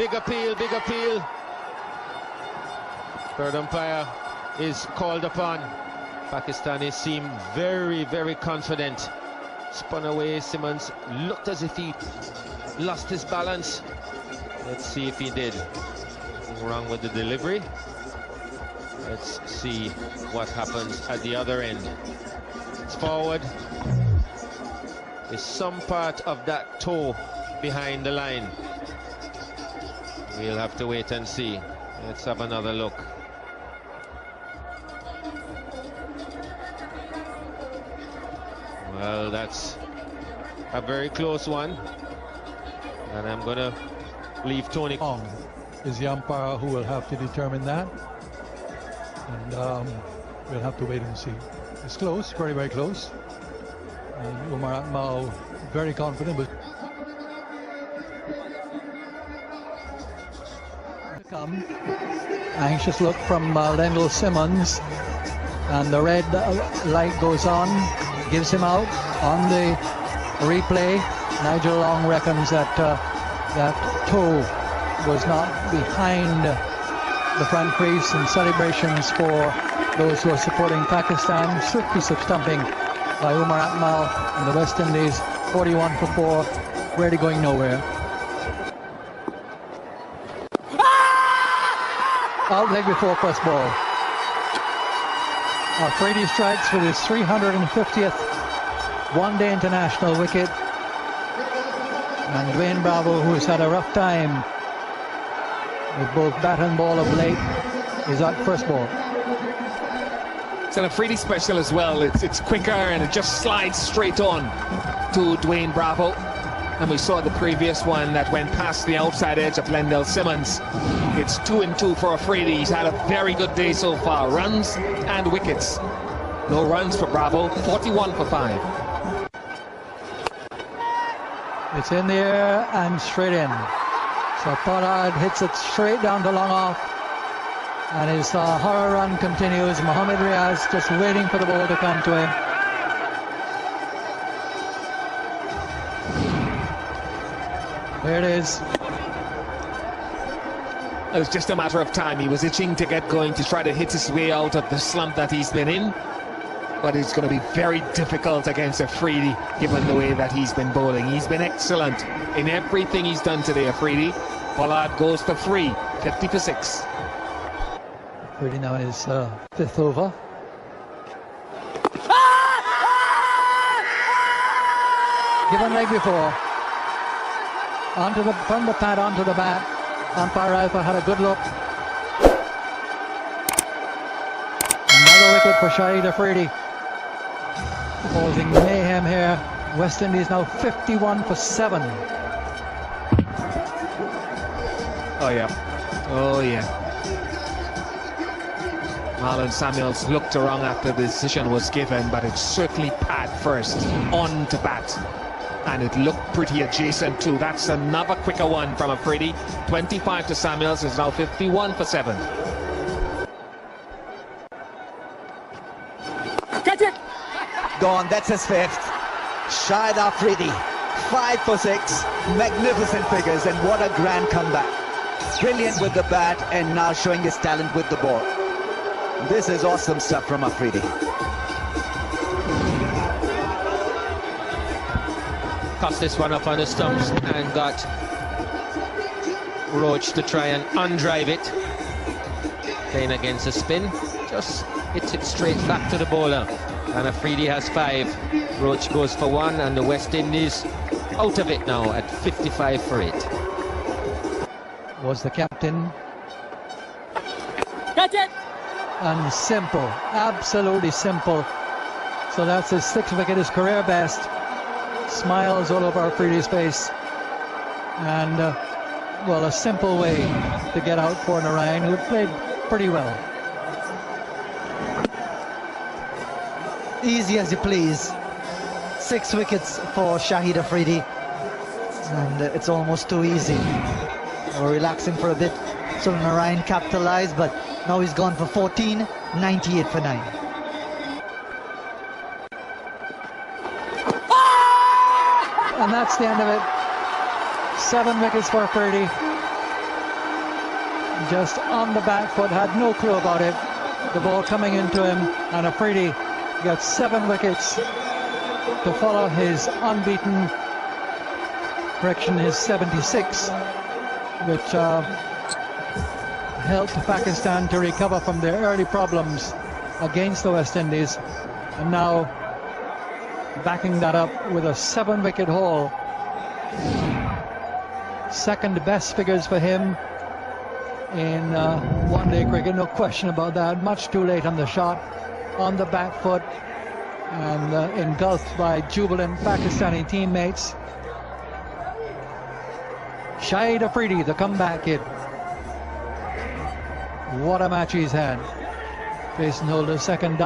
Big appeal, big appeal. Third umpire is called upon. Pakistanis seem very, very confident. Spun away, Simmons looked as if he lost his balance. Let's see if he did. Nothing wrong with the delivery. Let's see what happens at the other end. It's forward. There's some part of that toe behind the line. We'll have to wait and see. Let's have another look. Well, that's a very close one, and I'm gonna leave Tony. Is the umpire who will have to determine that, and we'll have to wait and see. It's close, very, very close. And Umar Akmal very confident. But come, anxious look from Lendl Simmons, and the red light goes on. Gives him out on the replay. Nigel Long reckons that that toe was not behind the front crease, and celebrations for those who are supporting Pakistan. Swift piece of stumping by Umar Akmal and the West Indies. 41 for 4, really going nowhere. Out leg before first ball. Afridi strikes with his 350th one-day international wicket, and Dwayne Bravo, who's had a rough time with both bat and ball of late, is at first ball. It's an Afridi special as well. It's quicker and it just slides straight on to Dwayne Bravo. And we saw the previous one that went past the outside edge of Lendl Simmons. It's 2-2 for Afridi. He's had a very good day so far. Runs and wickets. No runs for Bravo. 41 for 5. It's in the air and straight in. So Pollard hits it straight down to long off. And his horror run continues. Mohammad Riaz just waiting for the ball to come to him. There it is. It was just a matter of time. He was itching to get going to try to hit his way out of the slump that he's been in. But it's going to be very difficult against Afridi, given the way that he's been bowling. He's been excellent in everything he's done today, Afridi. Pollard goes for 3, 50 for 6. Afridi now in his 5th over. Given leg before. From the pad onto the bat. Umpire Alpha had a good look. Another wicket for Shahid Afridi. Causing mayhem here. West Indies now 51 for 7. Oh yeah. Oh yeah. Marlon Samuels looked around after the decision was given, but it's certainly pad first on to bat. And it looked pretty adjacent too. That's another quicker one from Afridi. 25 to Samuels is now 51 for 7. Catch it! Gone, that's his 5th. Shahid Afridi, 5 for 6. Magnificent figures, and what a grand comeback. Brilliant with the bat, and now showing his talent with the ball. This is awesome stuff from Afridi. Cast this one up on the stumps and got Roach to try and undrive it. Playing against a spin, just hits it straight back to the bowler. And Afridi has 5. Roach goes for 1, and the West Indies out of it now at 55 for 8. Was the captain. Catch it! And simple, absolutely simple. So that's his 6th wicket, his career best. Smiles all over Afridi's face, and well, a simple way to get out for Narayan, who played pretty well. Easy as you please. 6 wickets for Shahid Afridi, and it's almost too easy. We're relaxing for a bit, so Narayan capitalized, but now he's gone for 14, 98 for 9. And that's the end of it. 7 wickets for Afridi. just on the back foot, had no clue about it. The ball coming into him, and Afridi got 7 wickets to follow his unbeaten, his 76, which helped Pakistan to recover from their early problems against the West Indies, and now backing that up with a 7-wicket haul. Second best figures for him in one-day cricket, no question about that. Much too late on the shot, on the back foot, and engulfed by jubilant Pakistani teammates. Shahid Afridi, the comeback kid. What a match he's had. Jason Holder's second.